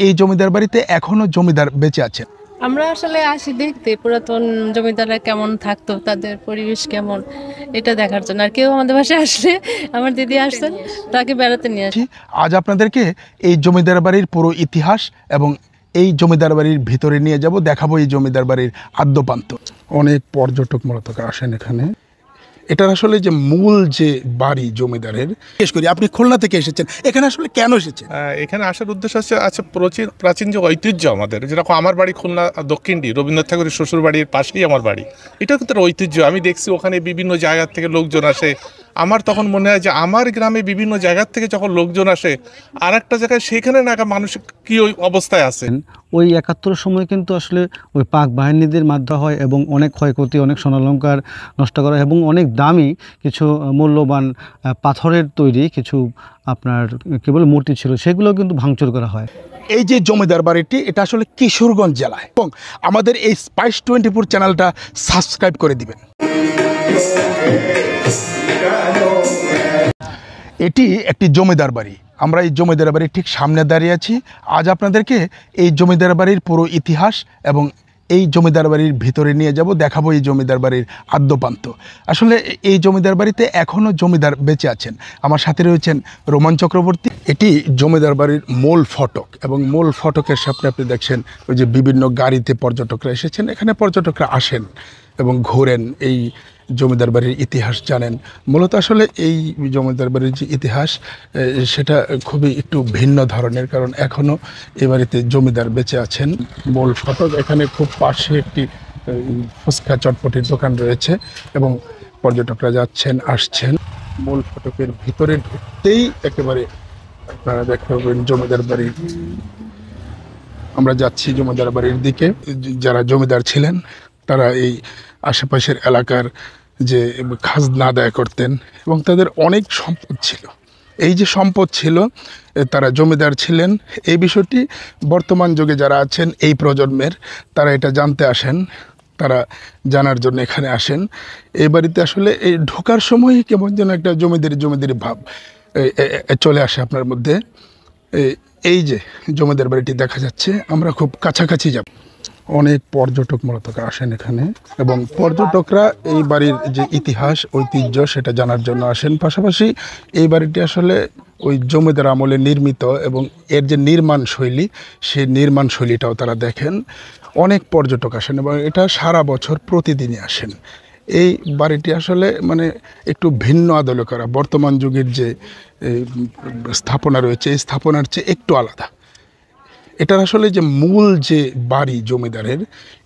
এই জমিদার বাড়িতে এখনো জমিদার বেঁচে আছেন। আমরা আসলে আসি দেখতে পুরাতন জমিদাররা কেমন থাকতো, তাদের পরিবেশ কেমন, এটা দেখার জন্য। আর কেউ আমাদের বাসায় আসলে, আমার দিদি আসছেন, তাকে বেড়াতে নিয়ে আসি। আজ আপনাদেরকে এই জমিদার বাড়ির পুরো ইতিহাস এবং এই জমিদার বাড়ির ভিতরে নিয়ে যাব, দেখাবো এই জমিদার বাড়ির আদ্যপান্ত। অনেক পর্যটক মূলত আসেন এখানে। এটার আসলে যে মূল যে বাড়ি জমিদারের, জিজ্ঞেস করি আপনি খুলনা থেকে এসেছেন, এখানে আসলে কেন এসেছেন? এখানে আসার উদ্দেশ্য হচ্ছে প্রাচীন যে ঐতিহ্য আমাদের, যেরকম আমার বাড়ি খুলনা দক্ষিণডি, রবীন্দ্রনাথ ঠাকুরের শ্বশুর বাড়ির পাশেই আমার বাড়ি। এটা কিন্তু একটা ঐতিহ্য। আমি দেখছি ওখানে বিভিন্ন জায়গা থেকে লোকজন আসে। আমার তখন মনে হয় যে আমার গ্রামে বিভিন্ন জায়গার থেকে যখন লোকজন আসে, আর একটা জায়গায় সেখানে না মানুষ কি ওই অবস্থায় আছে। ওই ৭১ সময় কিন্তু আসলে ওই পাক বাহিনীদের মাধ্যমে হয় এবং অনেক ক্ষয়ক্ষতি, অনেক স্বর্ণালঙ্কার নষ্ট করা, এবং অনেক দামি কিছু মূল্যবান পাথরের তৈরি কিছু আপনার কেবল মূর্তি ছিল, সেগুলো কিন্তু ভাঙচুর করা হয়। এই যে জমিদার বাড়িটি, এটা আসলে কিশোরগঞ্জ জেলায়, এবং আমাদের এই স্পাইস 24 চ্যানেলটা সাবস্ক্রাইব করে দিবেন। এটি একটি জমিদার বাড়ি। আমরা এই জমিদার বাড়ির ঠিক সামনে দাঁড়িয়ে আছি। আজ আপনাদেরকে এই জমিদার বাড়ির পুরো ইতিহাস এবং এই জমিদার বাড়ির ভিতরে নিয়ে যাব, দেখাবো এই জমিদার বাড়ির আদ্যপান্ত। আসলে এই জমিদার বাড়িতে এখনও জমিদার বেঁচে আছেন। আমার সাথে রয়েছেন রোমান চক্রবর্তী। এটি জমিদার বাড়ির মূল ফটক, এবং মূল ফটকের সামনে আপনি দেখছেন ওই যে বিভিন্ন গাড়িতে পর্যটকরা এসেছেন। এখানে পর্যটকরা আসেন এবং ঘোরেন, এই জমিদার বাড়ির ইতিহাস জানেন। মূলত আসলে এই জমিদার বাড়ির যে ইতিহাস, সেটা খুবই একটু ভিন্ন ধরনের, কারণ এখনও এ বাড়িতে জমিদার বেঁচে আছেন। মূল ফটক, এখানে খুব পাশে একটি ফুচকা চটপটির দোকান রয়েছে এবং পর্যটকরা যাচ্ছেন আসছেন। মূল ফটকের ভিতরে ঢুকতেই একেবারে আপনারা দেখতে পাবেন জমিদার বাড়ি। আমরা যাচ্ছি জমিদার বাড়ির দিকে। যারা জমিদার ছিলেন তারা এই আশেপাশের এলাকার যে খাজনা আদায় করতেন, এবং তাদের অনেক সম্পদ ছিল। এই যে সম্পদ ছিল, তারা জমিদার ছিলেন, এই বিষয়টি বর্তমান যুগে যারা আছেন এই প্রজন্মের, তারা এটা জানতে আসেন, তারা জানার জন্য এখানে আসেন। এই বাড়িতে আসলে এই ঢোকার সময় কেমন যেন একটা জমিদারি ভাব চলে আসে আপনার মধ্যে। এই যে জমিদার বাড়িটি দেখা যাচ্ছে, আমরা খুব কাছাকাছি যাব। অনেক পর্যটক মূলত আসেন এখানে, এবং পর্যটকরা এই বাড়ির যে ইতিহাস ঐতিহ্য সেটা জানার জন্য আসেন। পাশাপাশি এই বাড়িটি আসলে ওই জমিদার আমলে নির্মিত, এবং এর যে নির্মাণ শৈলী, সেই নির্মাণ শৈলীটাও তারা দেখেন। অনেক পর্যটক আসেন এবং এটা সারা বছর প্রতিদিনই আসেন। এই বাড়িটি আসলে মানে একটু ভিন্ন আদলে করা, বর্তমান যুগের যে স্থাপনা রয়েছে এই স্থাপনার চেয়ে একটু আলাদা। এটার আসলে যে মূল যে বাড়ি জমিদারের,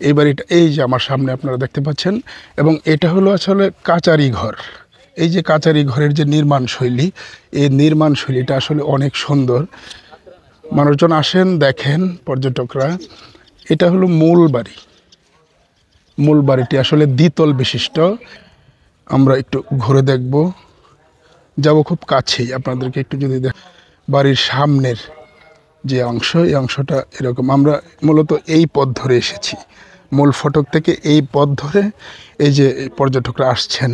এই বাড়িটা এই যে আমার সামনে আপনারা দেখতে পাচ্ছেন, এবং এটা হলো আসলে কাচারি ঘর। এই যে কাচারি ঘরের যে নির্মাণ শৈলী, এই নির্মাণ শৈলীটা আসলে অনেক সুন্দর। মানুষজন আসেন, দেখেন পর্যটকরা। এটা হলো মূল বাড়ি। মূল বাড়িটি আসলে দ্বিতল বিশিষ্ট। আমরা একটু ঘুরে দেখব, যাব খুব কাছেই আপনাদেরকে একটু যদি বাড়ির সামনের যে অংশ, এই অংশটা এরকম। আমরা মূলত এই পথ ধরে এসেছি, মূল ফটক থেকে এই পথ ধরে এই যে পর্যটকরা আসছেন,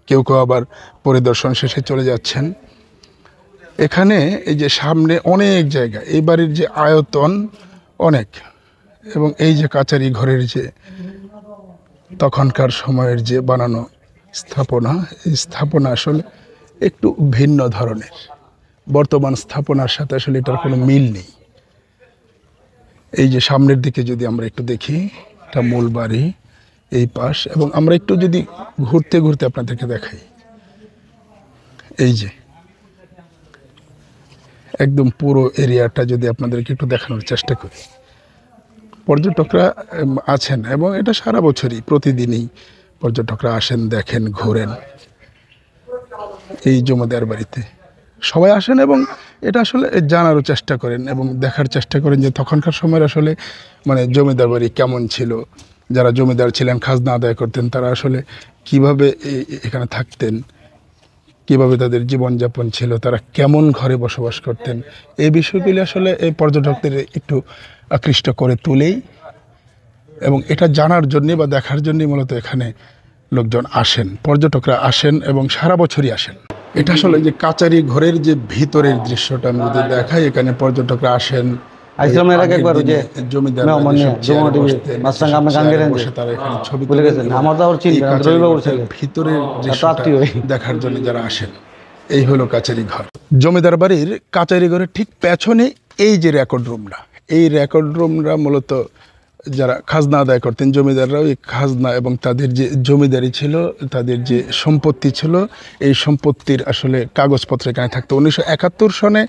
কেউ কেউ আবার পরিদর্শন শেষে চলে যাচ্ছেন। এখানে এই যে সামনে অনেক জায়গা, এই বাড়ির যে আয়তন অনেক, এবং এই যে কাচারি ঘরের যে তখনকার সময়ের যে বানানো স্থাপনা, এই স্থাপনা আসলে একটু ভিন্ন ধরনের। বর্তমান স্থাপনার সাথে আসলে এটার কোনো মিল নেই। এই যে সামনের দিকে যদি আমরা একটু দেখি, এটা মূল বাড়ি এই পাশ, এবং আমরা একটু যদি ঘুরতে ঘুরতে আপনাদেরকে দেখাই, এই যে একদম পুরো এরিয়াটা যদি আপনাদেরকে একটু দেখানোর চেষ্টা করি। পর্যটকরা আছেন, এবং এটা সারা বছরই প্রতিদিনই পর্যটকরা আসেন, দেখেন, ঘোরেন এই জমিদার বাড়িতে। সবাই আসেন এবং এটা আসলে জানারও চেষ্টা করেন এবং দেখার চেষ্টা করেন যে তখনকার সময়ের আসলে মানে জমিদার বাড়ি কেমন ছিল, যারা জমিদার ছিলেন, খাজনা আদায় করতেন, তারা আসলে কিভাবে এখানে থাকতেন, কিভাবে তাদের জীবনযাপন ছিল, তারা কেমন ঘরে বসবাস করতেন। এই বিষয়গুলি আসলে এই পর্যটকদের একটু আকৃষ্ট করে তোলেই, এবং এটা জানার জন্যে বা দেখার জন্যই মূলত এখানে লোকজন আসেন, পর্যটকরা আসেন এবং সারা বছরই আসেন। এটা আসলে যে কাচারি ঘরের যে ভিতরের দৃশ্যটা আমি যদি দেখাই, এখানে পর্যটকরা আসেন, আইসলাম এর আগে একবার ওই যে জমিদার মেহমান নিয়ে যমুনা টিভি মাছরাঙ্গা আপনি গান গেলেন যে ছবি ভুলে গেছেন আমার তো আবার চিনবেন আমি তো রবিবাবুর ছেলে ভিতরের প্রাপ্তি হই দেখার জন্য যারা আসেন এই হলো কাচারি ঘর। জমিদার বাড়ির কাচারি ঘরের ঠিক পেছনে এই যে রেকর্ড রুমটা, এই রেকর্ড রুমটা মূলত যারা খাজনা আদায় করতেন জমিদাররা ওই খাজনা এবং তাদের যে জমিদারি ছিল, তাদের যে সম্পত্তি ছিল, এই সম্পত্তির আসলে কাগজপত্র এখানে থাকতো। 1971 সনে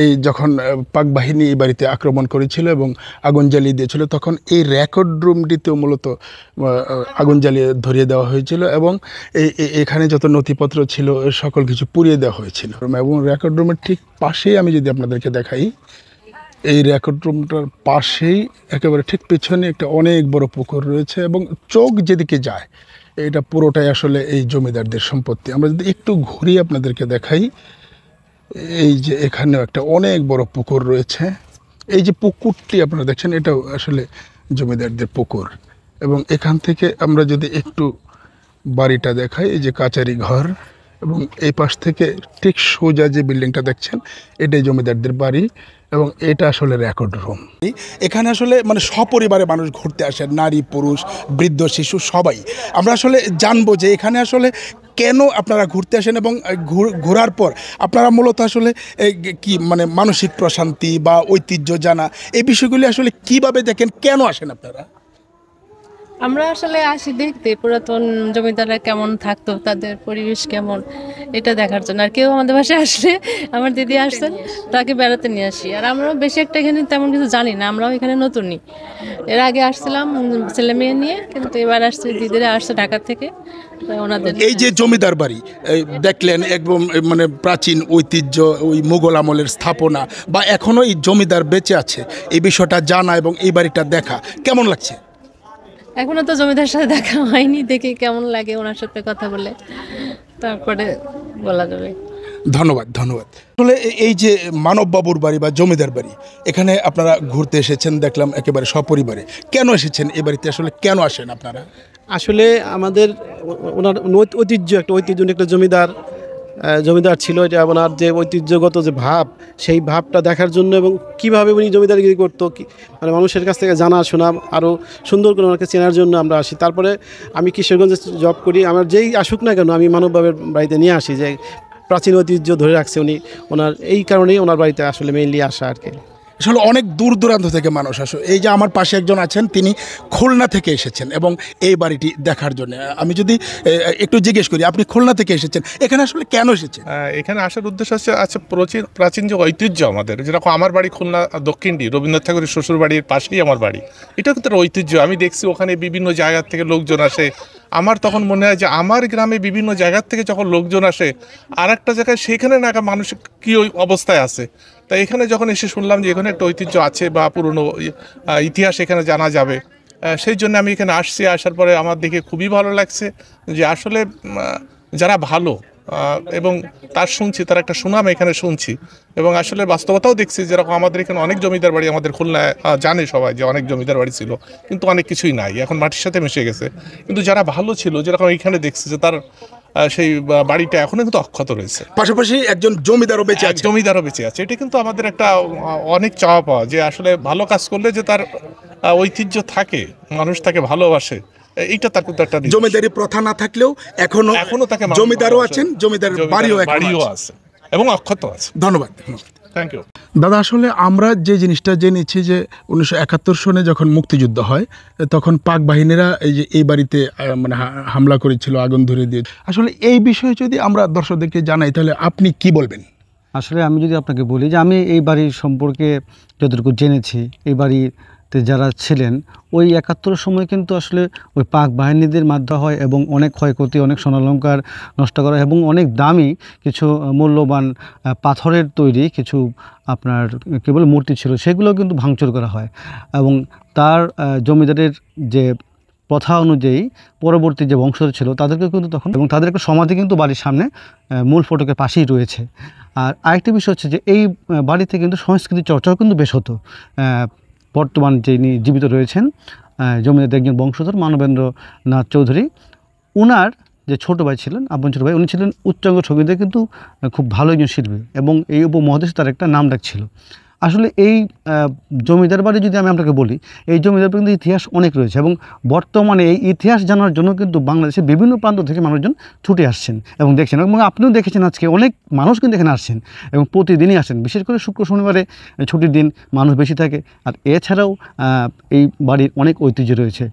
এই যখন পাক বাহিনী এই বাড়িতে আক্রমণ করেছিল এবং আগুন জ্বালিয়ে দিয়েছিল, তখন এই রেকর্ড রুমটিতেও মূলত আগুন জ্বালিয়ে ধরিয়ে দেওয়া হয়েছিল এবং এখানে যত নথিপত্র ছিল সকল কিছু পুড়িয়ে দেওয়া হয়েছিল। এবং রেকর্ড রুমের ঠিক পাশেই আমি যদি আপনাদেরকে দেখাই, এই রেকর্ড রুমটার পাশেই একেবারে ঠিক পেছনে একটা অনেক বড় পুকুর রয়েছে এবং চোখ যেদিকে যায় এটা পুরোটাই আসলে এই জমিদারদের সম্পত্তি। আমরা যদি একটু ঘুরিয়ে আপনাদেরকে দেখাই, এই যে এখানেও একটা অনেক বড় পুকুর রয়েছে। এই যে পুকুরটি আপনারা দেখছেন এটাও আসলে জমিদারদের পুকুর। এবং এখান থেকে আমরা যদি একটু বাড়িটা দেখাই, এই যে কাচারি ঘর, এবং এই পাশ থেকে ঠিক সোজা যে বিল্ডিংটা দেখছেন এটাই জমিদারদের বাড়ি এবং এটা আসলে রেকর্ড রুম। এখানে আসলে মানে সপরিবারে মানুষ ঘুরতে আসে, নারী পুরুষ বৃদ্ধ শিশু সবাই। আমরা আসলে জানবো যে এখানে আসলে কেন আপনারা ঘুরতে আসেন এবং ঘোরার পর আপনারা মূলত আসলে কি মানে মানসিক প্রশান্তি বা ঐতিহ্য জানা এই বিষয়গুলি আসলে কিভাবে দেখেন, কেন আসেন আপনারা? আমরা আসলে আসি দেখতে পুরাতন জমিদাররা কেমন থাকতো, তাদের পরিবেশ কেমন, এটা দেখার জন্য। আর কেউ আমাদের বাসায় আসলে, আমার দিদি আসছেন, তাকে বেড়াতে নিয়ে আসি। আর আমরাও বেশি একটা এখানে তেমন কিছু জানি না, আমরাও এখানে নতুনই। এর আগে আসছিলাম ছেলে মেয়ে নিয়ে, কিন্তু এবার আসছে দিদিরা আসছে ঢাকা থেকে, ওনাদের। এই যে জমিদার বাড়ি দেখলেন, একদম মানে প্রাচীন ঐতিহ্য, ওই মুঘল আমলের স্থাপনা, বা এখনো এই জমিদার বেঁচে আছে, এই বিষয়টা জানা এবং এই বাড়িটা দেখা কেমন লাগছে? এখনো তো জমিদার সাথে দেখা হয়নি, দেখি কেমন লাগে ওনার সাথে কথা বলে, তারপরে বলা যাবে। ধন্যবাদ, ধন্যবাদ। আসলে এই যে মানববাবুর বাড়ি বা জমিদার বাড়ি, এখানে আপনারা ঘুরতে এসেছেন দেখলাম একেবারে সপরিবারে। কেন এসেছেন এই বাড়িতে, আসলে কেন আসেন আপনারা? আসলে আমাদের ওনার ঐতিহ্য একটা জমিদার ছিল, এটা ওনার যে ঐতিহ্যগত যে ভাব, সেই ভাবটা দেখার জন্য এবং কীভাবে উনি জমিদারগিরি করতো, মানে মানুষের কাছ থেকে জানা শোনা আরও সুন্দর করে ওনাকে চেনার জন্য আমরা আসি। তারপরে আমি কিশোরগঞ্জে জব করি, আমার যেই আসুক না কেন আমি মানববাবের বাড়িতে নিয়ে আসি, যে প্রাচীন ঐতিহ্য ধরে রাখছে উনি, ওনার এই কারণেই ওনার বাড়িতে আসলে মেইনলি আসা আর কি। আসলে অনেক দূর দূরান্ত থেকে মানুষ আসে। এই যে আমার পাশে একজন আছেন, তিনি খুলনা থেকে এসেছেন এবং এই বাড়িটি দেখার জন্য। আমি যদি একটু জিজ্ঞেস করি, আপনি খুলনা থেকে এসেছেন, এখানে আসলে কেন এসেছেন? এখানে আসার উদ্দেশ্য হচ্ছে প্রাচীন যে ঐতিহ্য আমাদের, যেরকম আমার বাড়ি খুলনা দক্ষিণডি, রবীন্দ্রনাথ ঠাকুরের শ্বশুর বাড়ির পাশেই আমার বাড়ি। এটা কিন্তু ঐতিহ্য। আমি দেখছি ওখানে বিভিন্ন জায়গার থেকে লোকজন আসে। আমার তখন মনে হয় যে আমার গ্রামে বিভিন্ন জায়গার থেকে যখন লোকজন আসে আর একটা জায়গায়, সেখানে না মানুষ কী ওই অবস্থায় আছে, তাই এখানে যখন এসে শুনলাম যে এখানে একটা ঐতিহ্য আছে বা পুরনো ইতিহাস এখানে জানা যাবে, সেই জন্য আমি এখানে আসছি। আসার পরে আমার দেখে খুবই ভালো লাগছে যে আসলে যারা ভালো এবং তার শুনছি, তার একটা সুনাম এখানে শুনছি এবং আসলে বাস্তবতাও দেখছি। যেরকম আমাদের এখানে অনেক জমিদার বাড়ি, আমাদের খুলনায় জানে সবাই যে অনেক জমিদার বাড়ি ছিল, কিন্তু অনেক কিছুই নাই, এখন মাটির সাথে মিশে গেছে। কিন্তু যারা ভালো ছিল, যেরকম এখানে দেখছি যে তার সেই বাড়িটা এখনো কিন্তু অক্ষত রয়েছে, পাশাপাশি একজন জমিদারও বেঁচে আছে। জমিদারও বেঁচে আছে। এটা কিন্তু আমাদের একটা অনেক চাওয়া পাওয়া, যে আসলে ভালো কাজ করলে যে তার ঐতিহ্য থাকে, মানুষ তাকে ভালোবাসে, এইটা তার কিন্তু একটা জমিদারি প্রথা না থাকলেও এখনো তাকে জমিদারও আছেন, জমিদার বাড়িও আছে এবং অক্ষত আছে। ধন্যবাদ। থ্যাংক ইউ দাদা, আসলে আমরা যে জিনিসটা জেনেছি যে 1971 সনে যখন মুক্তিযুদ্ধ হয়, তখন পাক বাহিনীরা এই বাড়িতে মানে হামলা করেছিল, আগুন ধরিয়ে দিয়ে। আসলে এই বিষয়ে যদি আমরা দর্শকদেরকে জানাই, তাহলে আপনি কি বলবেন? আসলে আমি যদি আপনাকে বলি যে আমি এই বাড়ির সম্পর্কে যতটুকু জেনেছি, এই বাড়িতে যারা ছিলেন ওই 71 সময় কিন্তু আসলে ওই পাক বাহিনীদের মাধ্যমে হয় এবং অনেক ক্ষয়ক্ষতি, অনেক স্বর্ণালঙ্কার নষ্ট করা এবং অনেক দামি কিছু মূল্যবান পাথরের তৈরি কিছু আপনার কেবল মূর্তি ছিল, সেগুলো কিন্তু ভাঙচুর করা হয়। এবং তার জমিদারের যে প্রথা অনুযায়ী পরবর্তী যে বংশধর ছিল তাদেরকে কিন্তু তখন, এবং তাদের একটা সমাধি কিন্তু বাড়ির সামনে মূল ফটকের পাশেই রয়েছে। আর আরেকটি বিষয় হচ্ছে যে এই বাড়িতে কিন্তু সংস্কৃতি চর্চাও কিন্তু বেশ হতো। বর্তমান যিনি জীবিত রয়েছেন জমিদার একজন বংশধর মানবেন্দ্র নাথ চৌধুরী, ওনার যে ছোটো ভাই ছিলেন, আপন ছোটো ভাই, উনি ছিলেন উচ্চাঙ্গ সঙ্গীতে কিন্তু খুব ভালো একজন শিল্পী এবং এই উপমহাদেশে তার একটা নাম ডাক ছিল। আসলে এই জমিদার বাড়ি যদি আমি আপনাকে বলি, এই জমিদার বাড়ির কিন্তু ইতিহাস অনেক রয়েছে এবং বর্তমানে এই ইতিহাস জানার জন্য কিন্তু বাংলাদেশের বিভিন্ন প্রান্ত থেকে মানুষজন ছুটে আসছেন এবং দেখছেন, এবং আপনিও দেখেছেন আজকে অনেক মানুষ কিন্তু এখানে আসছেন এবং প্রতিদিনই আসেন, বিশেষ করে শুক্র শনিবারে ছুটির দিন মানুষ বেশি থাকে। আর এছাড়াও এই বাড়ির অনেক ঐতিহ্য রয়েছে।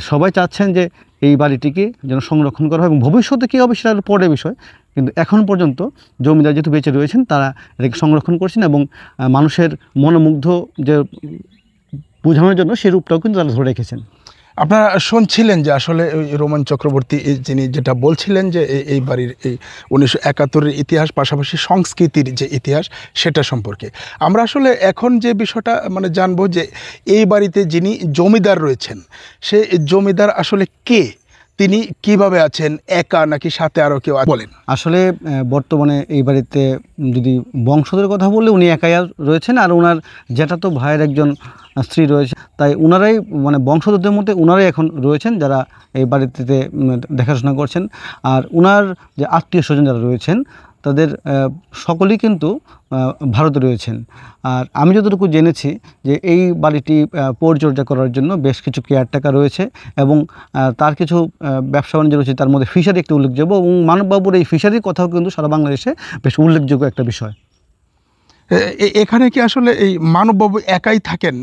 সবাই চাচ্ছেন যে এই বাড়িটিকে যেন সংরক্ষণ করা হয় এবং ভবিষ্যতে কী হবে সেটা পরের বিষয়, কিন্তু এখন পর্যন্ত জমিদার যেহেতু বেঁচে রয়েছেন তারা এটাকে সংরক্ষণ করছেন এবং মানুষের মনোমুগ্ধ যে বোঝানোর জন্য সেই রূপটাও কিন্তু তারা ধরে রেখেছেন। আপনারা শুনছিলেন যে আসলে ওই রোমান চক্রবর্তী যিনি যেটা বলছিলেন যে এই বাড়ির এই 1971-এর ইতিহাস, পাশাপাশি সংস্কৃতির যে ইতিহাস সেটা সম্পর্কে আমরা আসলে এখন যে বিষয়টা মানে জানবো যে এই বাড়িতে যিনি জমিদার রয়েছেন সে জমিদার আসলে কে, তিনি কিভাবে আছেন, একা নাকি সাথে আরও কেউ বলেন? আসলে বর্তমানে এই বাড়িতে যদি বংশধরের কথা বললে উনি একাই রয়েছেন, আর ওনার জ্যাঠাতো ভাইয়ের একজন স্ত্রী রয়েছে, তাই ওনারাই মানে বংশধরদের মধ্যে ওনারাই এখন রয়েছেন যারা এই বাড়িতে দেখাশোনা করছেন। আর ওনার যে আত্মীয় স্বজন যারা রয়েছেন তাদের সকলেই কিন্তু ভারতে রয়েছেন। আর আমি যতটুকু জেনেছি যে এই বাড়িটি পরিচর্যা করার জন্য বেশ কিছু কেয়ারটেকার রয়েছে এবং তার কিছু ব্যবসা বাণিজ্য রয়েছে, তার মধ্যে ফিশারি একটি উল্লেখযোগ্য, এবং মানববাবুর এই ফিশারির কথাও কিন্তু সারা বাংলাদেশে বেশ উল্লেখযোগ্য একটা বিষয়। এখানে কি আসলে এই মানববাবু একাই থাকেন?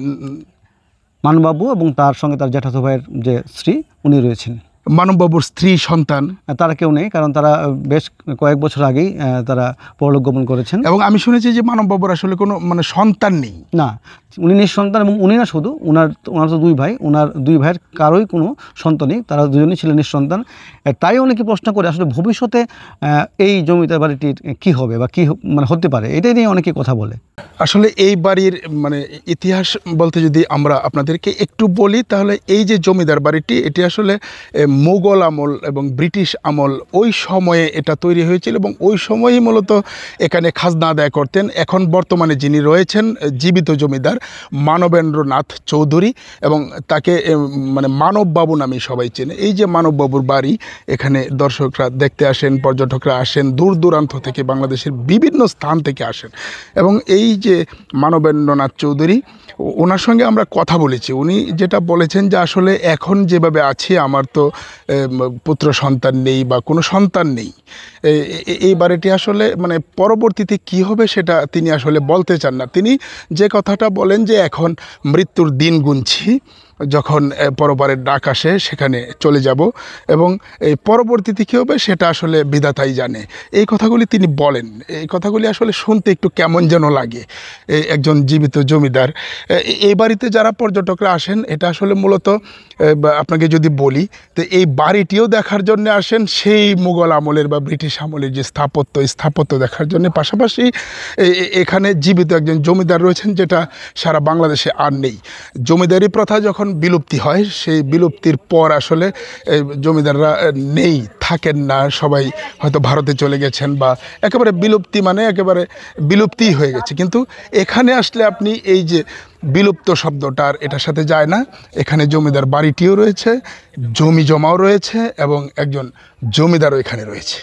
মানববাবু এবং তার সঙ্গে তার জ্যাঠাতো ভাইয়ের যে স্ত্রী উনি রয়েছেন। মানববাবুর স্ত্রী সন্তান তারা কেউ নেই, কারণ তারা বেশ কয়েক বছর আগেই তারা পরলোক গমন করেছেন। এবং আমি শুনেছি যে মানববাবুর আসলে কোনো মানে সন্তান নেই। না, উনি নিঃসন্তান, এবং উনি না শুধু ওনার তো দুই ভাই, ওনার দুই ভাইয়ের কারোই কোনো সন্তান নেই, তারা দুজনেই ছিলেন নিঃসন্তান। তাই অনেকে প্রশ্ন করে আসলে ভবিষ্যতে এই জমিদার বাড়িটির কী হবে বা কী মানে হতে পারে, এটাই নিয়ে অনেকে কথা বলে। আসলে এই বাড়ির মানে ইতিহাস বলতে যদি আমরা আপনাদেরকে একটু বলি তাহলে এই যে জমিদার বাড়িটি এটি আসলে মোগল আমল এবং ব্রিটিশ আমল ওই সময়ে এটা তৈরি হয়েছিল এবং ওই সময়ই মূলত এখানে খাজনা আদায় করতেন। এখন বর্তমানে যিনি রয়েছেন জীবিত জমিদার মানবেন্দ্রনাথ চৌধুরী, এবং তাকে মানে মানববাবু নামে সবাই চেনে। এই যে মানববাবুর বাড়ি, এখানে দর্শকরা দেখতে আসেন, পর্যটকরা আসেন, দূর দূরান্ত থেকে বাংলাদেশের বিভিন্ন স্থান থেকে আসেন। এবং এই যে মানবেন্দ্রনাথ চৌধুরী, ওনার সঙ্গে আমরা কথা বলেছি, উনি যেটা বলেছেন যে আসলে এখন যেভাবে আছি আমার তো পুত্র সন্তান নেই বা কোনো সন্তান নেই, এই বাড়িটি আসলে মানে পরবর্তীতে কি হবে সেটা তিনি আসলে বলতে চান না। তিনি যে কথাটা বলেন যে এখন মৃত্যুর দিন গুনছি, যখন পরপারের ডাক আসে সেখানে চলে যাব এবং এই পরবর্তীতে কী হবে সেটা আসলে বিধাতাই জানে। এই কথাগুলি তিনি বলেন। এই কথাগুলি আসলে শুনতে একটু কেমন যেন লাগে। একজন জীবিত জমিদার, এই বাড়িতে যারা পর্যটকরা আসেন এটা আসলে মূলত আপনাকে যদি বলি তো এই বাড়িটিও দেখার জন্য আসেন সেই মুঘল আমলের বা ব্রিটিশ আমলের যে স্থাপত্য দেখার জন্য, পাশাপাশি এখানে জীবিত একজন জমিদার রয়েছেন যেটা সারা বাংলাদেশে আর নেই। জমিদারি প্রথা যখন বিলুপ্তি হয়, সেই বিলুপ্তির পর আসলে জমিদাররা নেই, থাকেন না, সবাই হয়তো ভারতে চলে গেছেন বা একেবারে বিলুপ্তি মানে একেবারে বিলুপ্তিই হয়ে গেছে। কিন্তু এখানে আসলে আপনি এই যে বিলুপ্ত শব্দটার এটার সাথে যায় না। এখানে জমিদার বাড়িটিও রয়েছে, জমি জমাও রয়েছে এবং একজন জমিদারও এখানে রয়েছে।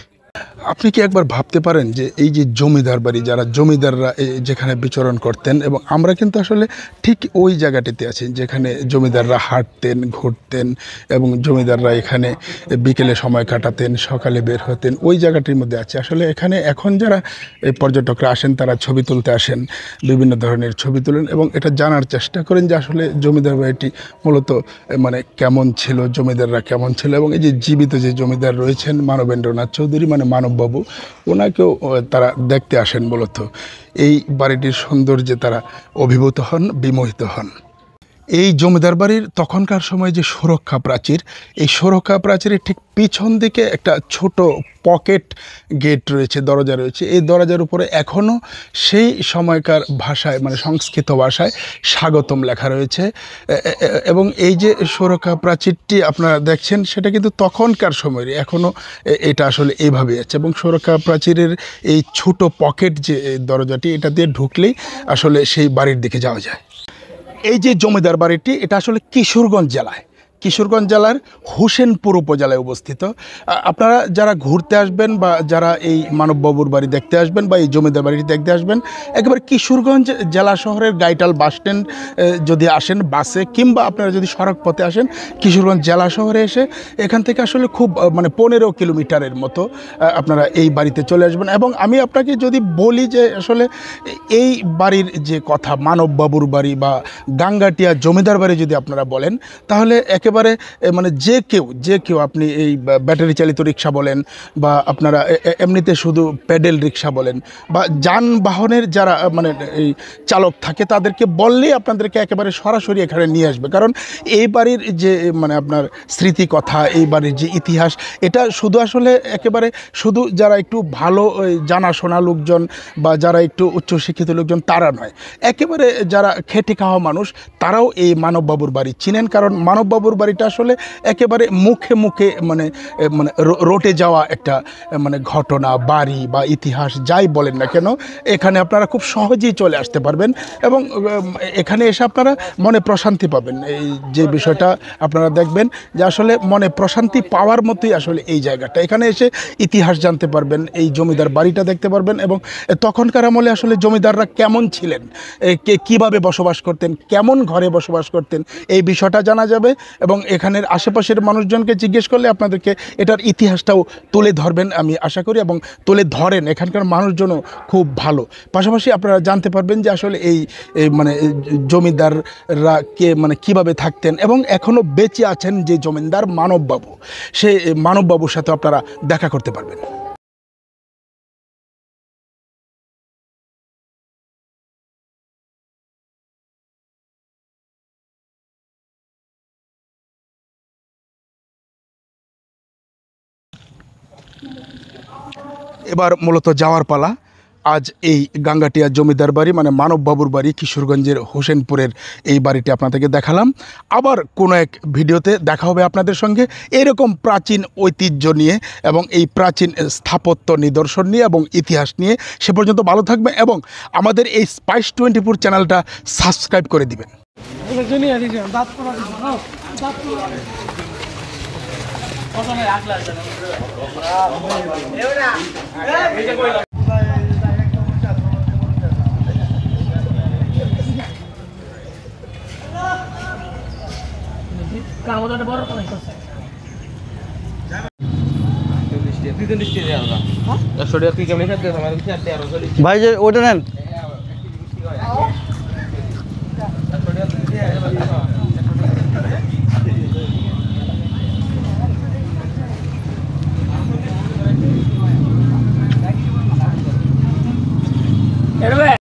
আপনি কি একবার ভাবতে পারেন যে এই যে জমিদার বাড়ি, যারা জমিদাররা যেখানে বিচরণ করতেন, এবং আমরা কিন্তু আসলে ঠিক ওই জায়গাটিতে আছি যেখানে জমিদাররা হাঁটতেন, ঘুরতেন এবং জমিদাররা এখানে বিকেলে সময় কাটাতেন, সকালে বের হতেন, ওই জায়গাটির মধ্যে আছে। আসলে এখানে এখন যারা এই পর্যটকরা আসেন তারা ছবি তুলতে আসেন, বিভিন্ন ধরনের ছবি তোলেন এবং এটা জানার চেষ্টা করেন যে আসলে জমিদার বাড়িটি মূলত মানে কেমন ছিল, জমিদাররা কেমন ছিল। এবং এই যে জীবিত যে জমিদার রয়েছেন মানবেন্দ্রনাথ চৌধুরী মানে মানববাবু, ওনাকেও তারা দেখতে আসেন। মূলত এই বাড়িটির সৌন্দর্যে তারা অভিভূত হন, বিমোহিত হন। এই জমিদার বাড়ির তখনকার সময় যে সুরক্ষা প্রাচীর, এই সুরক্ষা প্রাচীরের ঠিক পিছন দিকে একটা ছোট পকেট গেট রয়েছে, দরজা রয়েছে। এই দরজার উপরে এখনও সেই সময়কার ভাষায় মানে সংস্কৃত ভাষায় স্বাগতম লেখা রয়েছে। এবং এই যে সুরক্ষা প্রাচীরটি আপনারা দেখছেন সেটা কিন্তু তখনকার সময়ের, এখনও এটা আসলে এইভাবে আছে। এবং সুরক্ষা প্রাচীরের এই ছোট পকেট যে দরজাটি, এটা দিয়ে ঢুকলেই আসলে সেই বাড়ির দিকে যাওয়া যায়। এই যে জমিদার বাড়িটি, এটা আসলে কিশোরগঞ্জ জেলায়, কিশোরগঞ্জ জেলার হোসেনপুর উপজেলায় অবস্থিত। আপনারা যারা ঘুরতে আসবেন বা যারা এই মানববাবুর বাড়ি দেখতে আসবেন বা এই জমিদার বাড়িটি দেখতে আসবেন, একেবারে কিশোরগঞ্জ জেলা শহরের গাইটাল বাস স্ট্যান্ড যদি আসেন বাসে, কিংবা আপনারা যদি সড়ক পথে আসেন কিশোরগঞ্জ জেলা শহরে এসে এখান থেকে আসলে খুব মানে 15 কিলোমিটারের মতো আপনারা এই বাড়িতে চলে আসবেন। এবং আমি আপনাকে যদি বলি যে আসলে এই বাড়ির যে কথা, মানববাবুর বাড়ি বা গাঙ্গাটিয়া জমিদার বাড়ি যদি আপনারা বলেন, তাহলে একেবারে মানে যে কেউ আপনি এই ব্যাটারি চালিত রিক্সা বলেন বা আপনারা এমনিতে শুধু প্যাডেল রিক্সা বলেন বা যানবাহনের যারা মানে এই চালক থাকে তাদেরকে বললেই আপনাদেরকে একেবারে সরাসরি এখানে নিয়ে আসবে। কারণ এই বাড়ির যে মানে আপনার স্মৃতি কথা, এই বাড়ির যে ইতিহাস, এটা শুধু আসলে একেবারে শুধু যারা একটু ভালো জানাশোনা লোকজন বা যারা একটু উচ্চশিক্ষিত লোকজন তারা নয়, একেবারে যারা খেটে খাওয়া মানুষ তারাও এই মানববাবুর বাড়ি চিনেন। কারণ মানববাবুর বাড়িটা আসলে একেবারে মুখে মুখে মানে মানে রটে যাওয়া একটা মানে ঘটনা, বাড়ি বা ইতিহাস যাই বলেন না কেন, এখানে আপনারা খুব সহজেই চলে আসতে পারবেন এবং এখানে এসে আপনারা মনে প্রশান্তি পাবেন। এই যে বিষয়টা আপনারা দেখবেন যে আসলে মনে প্রশান্তি পাওয়ার মতোই আসলে এই জায়গাটা। এখানে এসে ইতিহাস জানতে পারবেন, এই জমিদার বাড়িটা দেখতে পারবেন এবং তখনকার আমলে আসলে জমিদাররা কেমন ছিলেন, কিভাবে বসবাস করতেন, কেমন ঘরে বসবাস করতেন, এই বিষয়টা জানা যাবে। এবং এখানের আশেপাশের মানুষজনকে জিজ্ঞেস করলে আপনাদেরকে এটার ইতিহাসটাও তুলে ধরবেন আমি আশা করি, এবং তুলে ধরেন। এখানকার মানুষজনও খুব ভালো। পাশাপাশি আপনারা জানতে পারবেন যে আসলে এই মানে জমিদাররা মানে কিভাবে থাকতেন এবং এখনও বেঁচে আছেন যে জমিদার মানববাবু, সেই মানববাবুর সাথে আপনারা দেখা করতে পারবেন। এবার মূলত যাওয়ার পালা। আজ এই গাঙ্গাটিয়া জমিদার বাড়ি মানে মানববাবুর বাড়ি কিশোরগঞ্জের হোসেনপুরের এই বাড়িটি আপনাদেরকে দেখালাম। আবার কোনো এক ভিডিওতে দেখা হবে আপনাদের সঙ্গে এরকম প্রাচীন ঐতিহ্য নিয়ে এবং এই প্রাচীন স্থাপত্য নিদর্শন নিয়ে এবং ইতিহাস নিয়ে। সে পর্যন্ত ভালো থাকবে এবং আমাদের এই স্পাইস 24 চ্যানেলটা সাবস্ক্রাইব করে দিবেন। ভাই যে ওটা নেন।